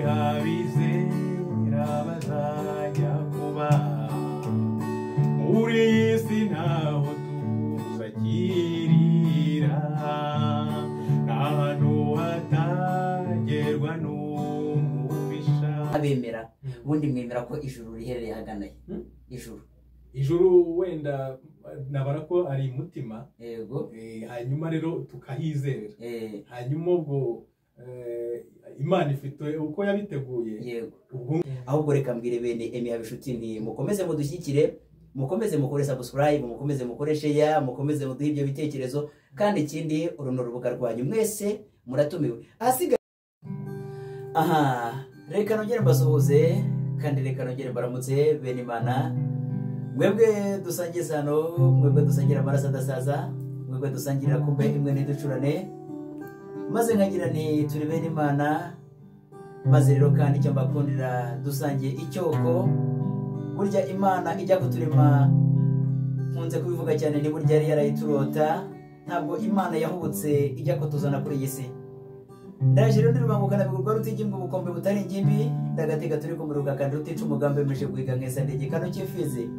abizera bazajya kuba muri iyi si ntaho tuzakirira, n'ahantu hatagerwa n'umubisha. abemera ubundi mwemera ko ijuru riherereye ahagana he? Ijuru wenda nabara ko ari mutima, yego, hanyuma rero tukahizerera, hanyuma ubwo Imana ifite uko yabiteguye, yego. Ahubwo reka mbwire bene Emi Habishuti nti mukomeze mudushyikire, mukomeze mukore subscribe, mukomeze mukore share, mukomeze muduhe ibyo bitekerezo, kandi ikindi uruno rubuga rwanyu mwese muratumiwe. Asiga aha, reka nongere mbasuhuze kandi reka nongere mbaramutse bene Imana, mwebwe dusangiye sano, mwebwe dusangira amaraso adasaza, mwebwe dusangirira kumbe imwe ntiducurane, maze nkagira ni turi bene Imana. Maze rero kandi icyo mbakundira dusangiye icyoko, burya Imana ijya kuturema, nkunze kubivuga cyane, ni burya yari yarayiturota, ntabwo Imana yahubutse ijya kutuzana kuri iyi si. Ndaje rero ndirubangukana bigurwa rutigimba ubukombe butari ingimbi, ndagatega turi kumuruka kandi rutica umugambi meje guhiga nkesa ndegekano cy'ifizi,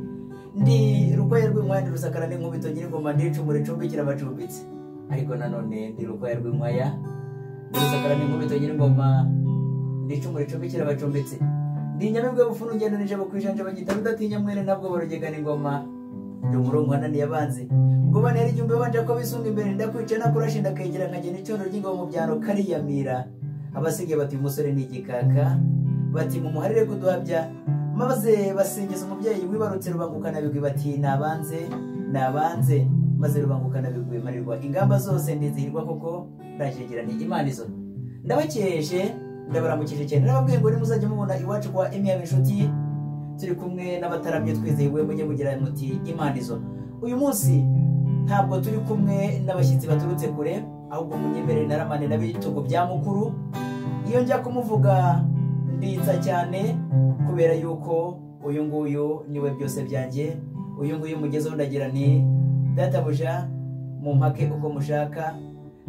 ndi rukoye rw'inkwaya rusakara n'inkubito nyir'ingoma ndicumure cumbikira abacumbitse, ariko nanone ndi rukoye rw'inkwaya rusakara n'inkubito nyir'ingoma ndicumure cumbikira abacumbitse, ndi nyamibwe bufunu ngendo nije bukwijanje bagita rudatinya mwene ntabwo barugegana ingoma, ndi umurongo wananiye abanzi ubwo banera igihumbi banje ko bisunga imbere, ndakwica nakurashe ndakegera nkagena icyondo ry'ingoma mu byano kariyamira, abasigaye bati umusore ni igikaka, bati mumuharire kuduhabya, maze basingiza umubyeyi wibarutse rubangukana bigwi, bati nabanze maze rubangukana bigwi marirwa ingamba zose ndizihirwa koko ndashegera ni Imana izo. Ndabakeje ndabaramukije cyane, nababwiye ngo nimuzajye mubona iwacu kwa Emi Habishuti turi kumwe n'abataramye twizehiwe, mujye mugira muti Imana izo. Uyu munsi ntabwo turi kumwe n'abashyitsi baturutse kure, ahubwo munyemerere naramane n'abitugo bya mukuru. Iyo njya kumuvuga nditsa cyane kubera yuko uyu nguyu niwe byose byanjye, uyu nguyu mugezeho ndagira ni databuja mu mpake uko mushaka,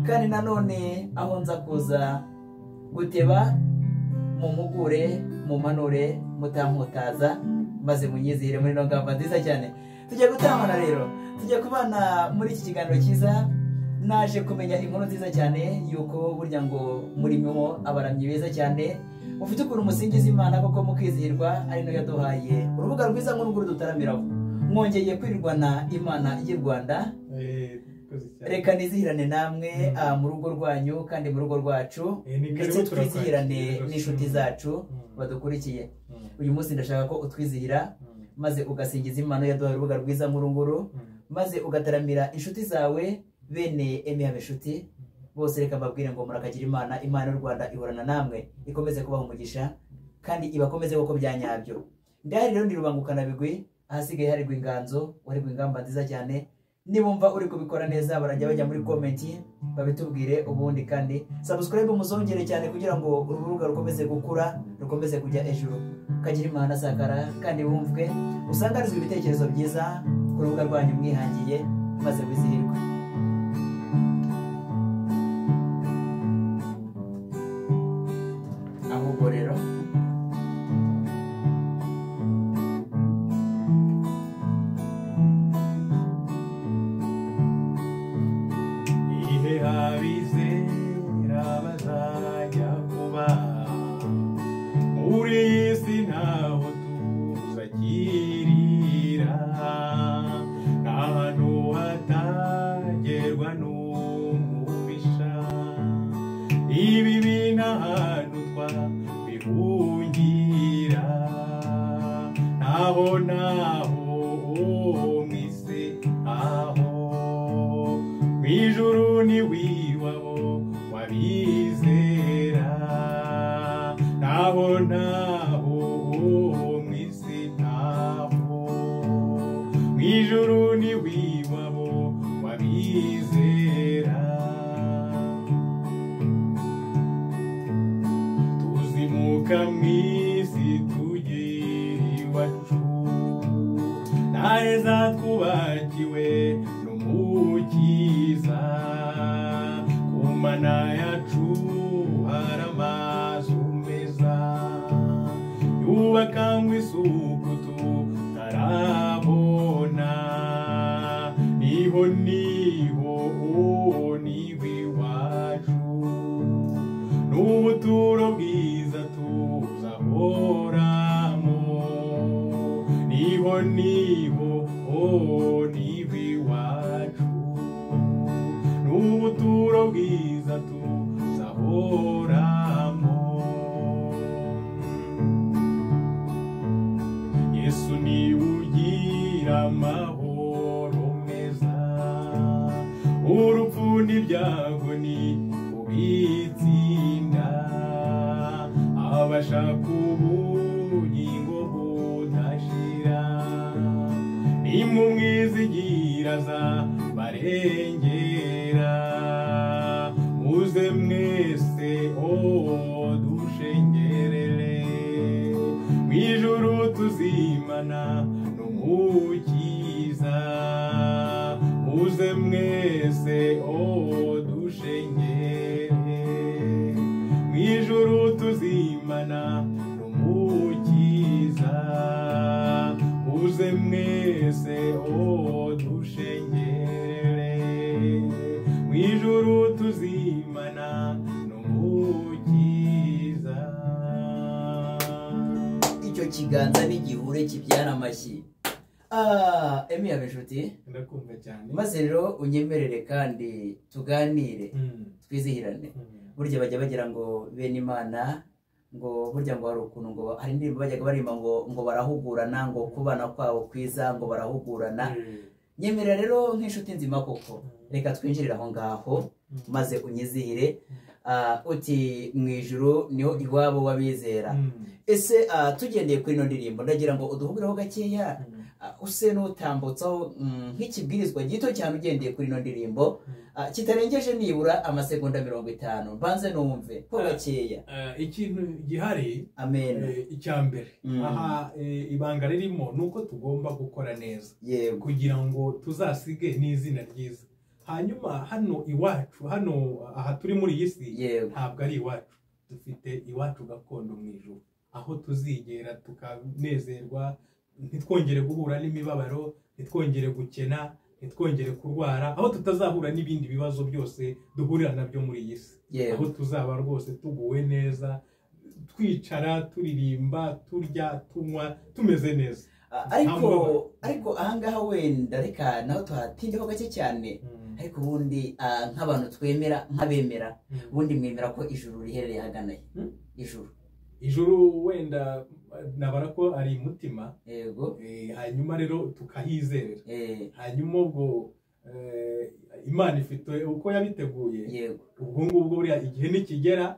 kandi nanone aho nza kuza guteba mumugure mumanure mutamputaza, maze munyizihire muri ngamba nziza cyane. Tujya gutamana rero, tujya kubana muri iki kiganiro cyiza. Naje kumenya inkuru nziza cyane yuko burya ngo muri mwo abaramyi beza cyane, ufite ukuntu musingiza Imana koko mukizihirwa, ari no yaduhaye urubuga rwiza nk'uru dutaramiraho. Mwongeye kwirirwana Imana y'u Rwanda, reka nizihirane namwe mu rugo rwanyu kandi mu rugo rwacu, ndetse twizihirane n'inshuti zacu badukurikiye. Uyu munsi ndashaka ko utwizihira, maze ugasingiza Imana yaduhaye urubuga rwiza nk'uru, maze ugataramira inshuti zawe bene Emi Habishuti bose. Reka mbabwire ngo murakagira Imana, Imana y'u Rwanda ihorana namwe, ikomeze kubaha umugisha kandi ibakomeze uko byanyabyo. Ndahari rero ndirubangukana bigwi, ahasigaye hari inganzo, wari ingamba nziza cyane. Nibumva uri kubikora neza barajya bajya muri comment babitubwire, ubundi kandi subscribe muzongere cyane kugira ngo urubuga rukomeze gukura, rukomeze kujya ejuru. Kagira Imana sakara kandi wumvwe, usangarizwe ibitekerezo byiza ku rubuga rwanyu mwihangiye, maze wizihirwe. Ahubwo rero abizera bazajya kuba muri iyi si ntaho tuzakirira, n'ahantu hatagerwa n'umubisha, ibibi n'ahantu twabihungira, naho mwisi aho mwijuru ni wiwabo wabizera, naho mwisi ntaho mwijuru ni wiwabo wabizera. Tuzimuka mwisi tugera iwacu, naheza twubakiwe n'umukiza, ku Mana yacu hari amazu meza, amahoro meza urupfu n'ibyago ni ubitsinda abashaka ubugingo budashira nimumwizigiraza barengera muze mwese dushengerere mwijuru tuzimana n'umukiza muze mwese dushengere mwijuru tuzimana n'umukiza muze mwese dushengere mwijuru tuzimana n'umukiza. Icyo kiganza n'igihure kibyara amashyi. Emi Habishuti, ndakumva cyane. Maze rero unyemerere kandi tuganire twizihirane. Burya bajya bagira ngo bene Imana ngo burya ngo hari ukuntu ngo hari indirimbo bajyaga barimba ngo barahugurana ngo kubana kwabo kwiza ngo barahugurana. Nyemerera rero nk'inshuti nzima koko reka twinjirira aho ngaho maze unyizihire. Uti mwijuru niho iwabo wabizera. Ese tugendeye kuri ino ndirimbo ndagira ngo uduhugireho gakeya use n'utambutsaho nk'ikibwirizwa gito cyane ugendeye kuri ino ndirimbo kitarengeje nibura amasegonda 50 mbanze numve ko gakeya. Ikintu gihari amen icyambere aha ibanga ririmo nuko tugomba gukora neza kugira ngo tuzasige n'izina ryiza. Hanyuma hano iwacu hano aha turi muri iyi si ntabwo ari iwacu, dufite iwacu gakondo mu ijuru aho tuzigera tukanezerwa ntitwongere guhura n'imibabaro, ntitwongere gukena, ntitwongere kurwara, aho tutazahura n'ibindi bibazo byose duhurira nabyo muri iyi si. Aho tuzaba rwose tuguwe neza, twicara turirimba turya tunywa tumeze neza. ariko ahangaha wenda reka naho tuhatindeho gake cyane. Ariko ubundi nk'abantu twemera nk'abemera ubundi mwemera ko ijuru riherereye haganaye. Ijuru wenda nabara ko ari umutima, yego, hanyuma rero tukahizerera. Hanyuma ubwo Imana ifite uko yabiteguye, yego, ubwo ngubwo buriya igihe nikigera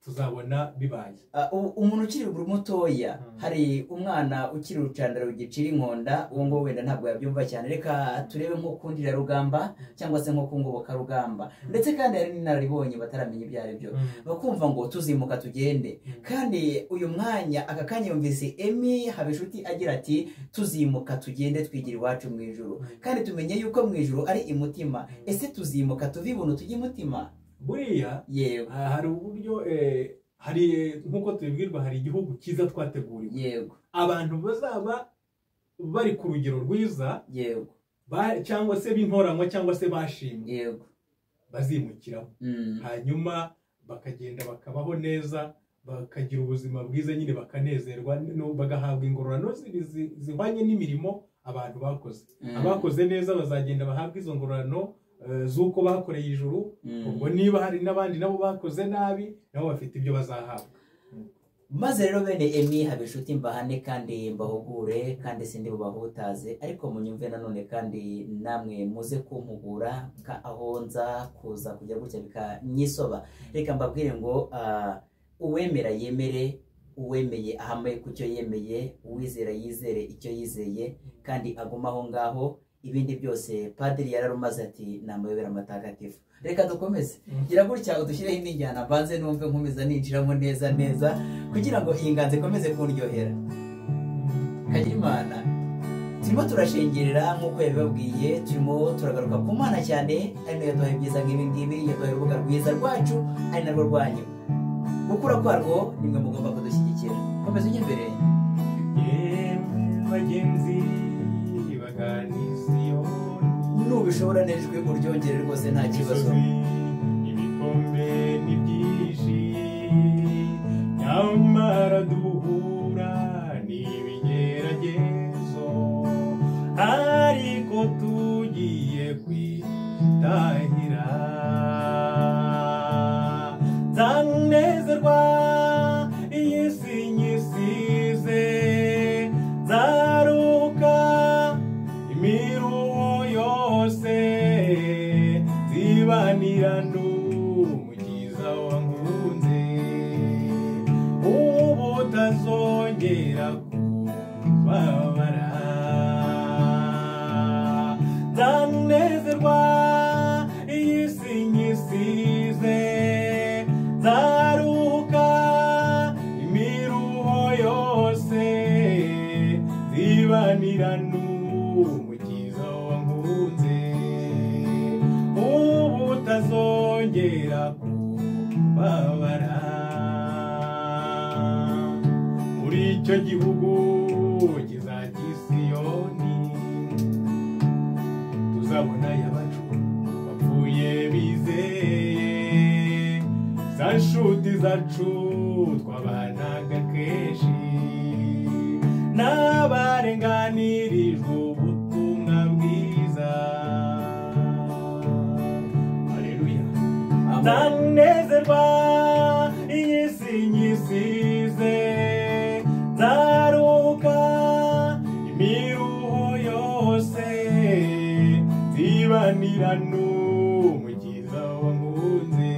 tuzabona bibaye. Umuntu ukiri mutoya hari umwana ukiri urucandaro gicira inkonda uwo ngo wenda ntabwo yabyumva cyane. Reka turebe nko kundira rugamba cyangwa se nko kungoboka rugamba, ndetse kandi hari n'inararibonye bataramenya ibyo ari byo bakumva ngo tuzimuka tugende. Kandi uyu mwanya aka kanya yumvise Emi Habishuti agira ati tuzimuka tugende twigira iwacu mu ijuru, kandi tumenye yuko mu ijuru ari imutima. Ese tuzimuka tuvibona tujye imutima? Buriya hari uburyo hari nkuko tubibwirwa hari igihugu cyiza twateguriwe, yego, abantu bazaba bari ku rugero rwiza, yego, cyangwa se b'intoranywa cyangwa se bashimwe, yego, bazimukiraho. Hanyuma bakagenda bakabaho neza, bakagira ubuzima bwiza nyine bakanezerwa, bagahabwa ingororano zihwanye n'imirimo abantu bakoze. Abakoze neza bazagenda bahabwa izo ngororano z'uko bakoreye ijuru. Ubwo niba hari n'abandi nabo bakoze nabi nabo bafite ibyo bazahabwa. Maze rero bene Emi Habishuti mbahane kandi mbahugure kandi sindi bubahutaze, ariko munyumve nanone kandi namwe muze kumpugura aho nza kuza kujya gutya bikanyisoba. Reka mbabwire ngo uwemera yemere, uwemeye ahamaye ku cyo yemeye, uwizera yizere icyo yizeye kandi aguma aho ngaho. Ibindi byose padiri yararumaze ati namayobera amatagatifu. Reka dukomeze gira gutya udushyireho indi njyana mbanze numve nkomeza ninjiramo neza neza kugira ngo iyi nganze ikomeze kuryohera. Kagira Imana turimo turashengerera nk'uko yabibabwiye, turimo turagaruka ku Mana cyane, ari nayo yaduhaye ibyiza nk'ibi ngibi, yaduhaye urubuga rwiza rwacu ari narwo rwanyu. Gukura kwarwo nimwe mugomba kudushyigikira. Komeza ujye imbere. Bagenzi nubishobora nejwe uryongere rwose nta kibazo. Ibikombe ni byinshi nyamara duhura n'ibigeragezo, ariko tugiye kwitahira. Nzanezerwa iyi si nyisize, nzaruka utazongera kubabara nzanezerwa iyi si nyisize nzaruhuka imiruho yose zibanira n'umukiza wankunze ubu utazongera kubabara muri icyo gihugu kizajya i Siyoni tuzabona y'abacu bapfuye bizeye za nshuti zacu twabanaga kenshi n'abarenganirijwe ubutumwa bwiza. Haleluya. Nzanezerwa iyi si nyisize nzaruhuka imiruho yose zibanira n'umukiza wankunze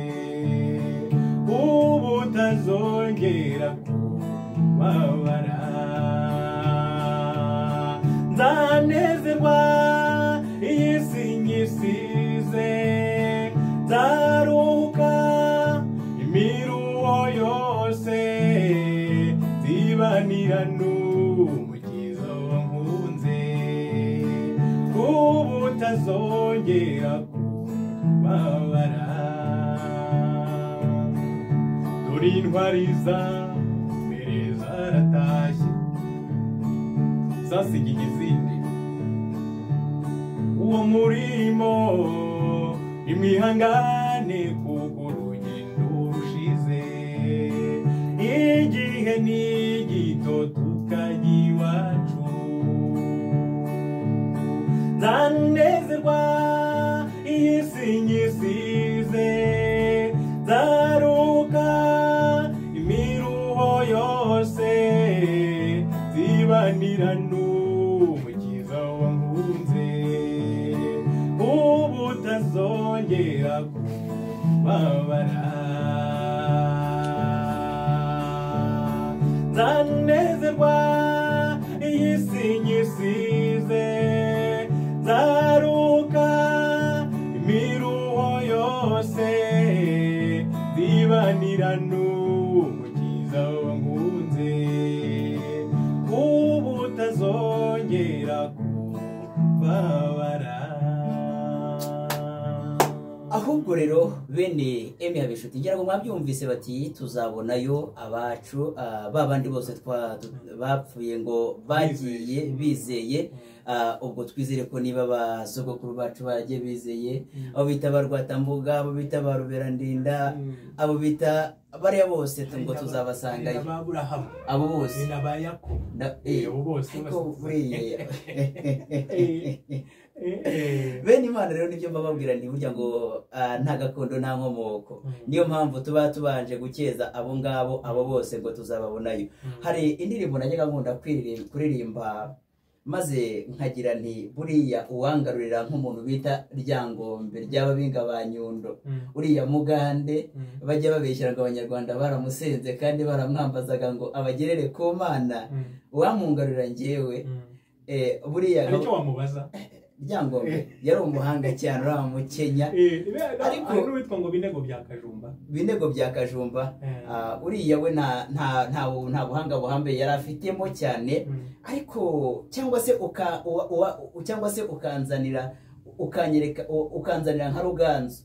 ubu utazongera kubabara nzanezerwa iyi si nyisize nzaruhuka imiruho yose zibanira n'umukiza wankunze ubu utazongera kubabara dore intwari za mbere zaratashye zasigiye izindi uwo murimo nimwihangane kuko urugendo rushize igihe ni gito tukajya iwacu nzanezerwa iyi si nyisize nzaruhuka imiruho yose zibanira n'umukiza wankunze ubu utazongera kubabara nzanezerwa iyi si nyisize nzaruhuka imiruho yose zibanira n'umukiza wankunze ubu utazongera kubabara. ahubwo rero bene Emi Habishuti ngira ngo mwabyumvise bati tuzabonayo abacu babandi bose bapfuye ngo bagiye bizeye ubwo twizere ko niba basogokuru bacu bagiye bizeye abo bita barwatambuga abo bita baruberandinda abo bita bariya bose ngo tuzabasangayo abo bose nabayako abo bose bene Imana rero nibyo mbabwira ndi burya ngo nta gakondo nta nkomoko niyo mpamvu tuba tubanje gukeza abo ngabo abo bose ngo tuzababonayo. Hari indirimbo najyaga nkunda kuririmba maze nkagira nti buriya uwangarurira nk'umuntu bita Ryangombe ry'ababinga ba Nyundo uriya Mugande bajya babeshyira ngo abanyarwanda baramusenze kandi baramwambazaga ngo abagerere ku Mana uwamungarurira njyewe buriya aricyo wamubaza Ryangombe yari umuhanga cyane uri mu Kenya ariko n'uwitwa ngo Binego bya Kajumba uriya we nta buhanga buhambe yari afitemo cyane ariko cyangwa se ukanzanira nka Ruganzu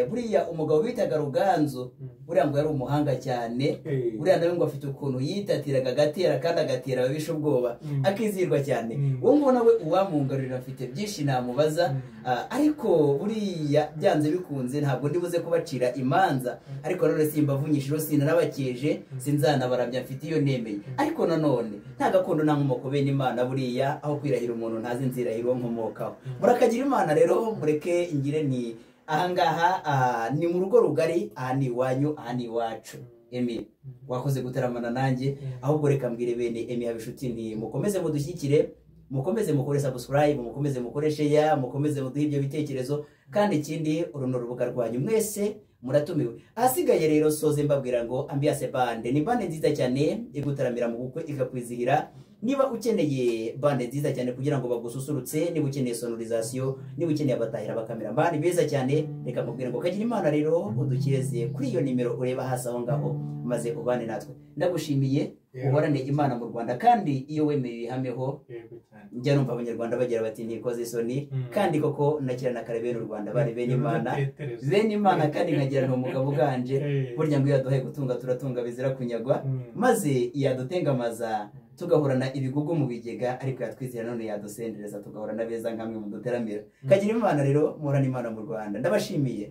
buriya umugabo bitaga Ruganzu buriya ngo yari umuhanga cyane buriya nawe ngo afite ukuntu yitatiraga agatera kandi agatera ababisha ubwoba akizirwa cyane uwo nguwo nawe uwamungarurira afite byinshi namubaza ariko buriya byanze bikunze ntabwo ndibuze kubacira imanza ariko none simbavunyishiro sinarabakeje sinzanabarabya mfite iyo nemeye ariko nanone nta gakondo nta nkomoko bene Imana buriya aho kwirahira umuntu ntazi nzirahiro nkomokaho murakagira Imana rero mureke ingire ni ahangaha ni mu rugo rugari aha ni iwanyu aha ni iwacu. Emi wakoze gutaramana nanjye ahubwo reka mbwire bene Emi Habishuti nti mukomeze mudushyikire mukomeze mukore subscribe mukomeze mukore share mukomeze muduhe ibyo bitekerezo kandi ikindi uruno rubuga rwanyu mwese muratumiwe. Ahasigaye rero soze mbabwira ngo Ambiance Bande ni bande nziza cyane igutaramira mu bukwe ikakwizihira. Niba ukeneye bande nziza cyane kugira ngo bagususurutse, niba ukeneye sonorisation, niba ukeneye abatahira bakamera bande beza cyane, reka mubwira ngo kagira Imana rero udukeze kuri iyo nimero ureba hasi aho ngaho maze ubane natwe. Ndagushimiye uhorane Imana mu Rwanda, kandi iyo wemeye ibihameho njya numva abanyarwanda bagira bati ntikoze isoni, kandi koko nakira na kare bene u Rwanda bari bene Imana kandi nkagira ni umugabo uganje, burya ngo iyo yaduhaye gutunga turatunga bizira kunyagwa, maze yadutengamaza tugahorana ibigugu mu bigega, ariko yatwizera none yadusendereza tugahorana beza nkamwe mu duteramira. Kagira Imana rero muhorane Imana mu Rwanda. Ndabashimiye.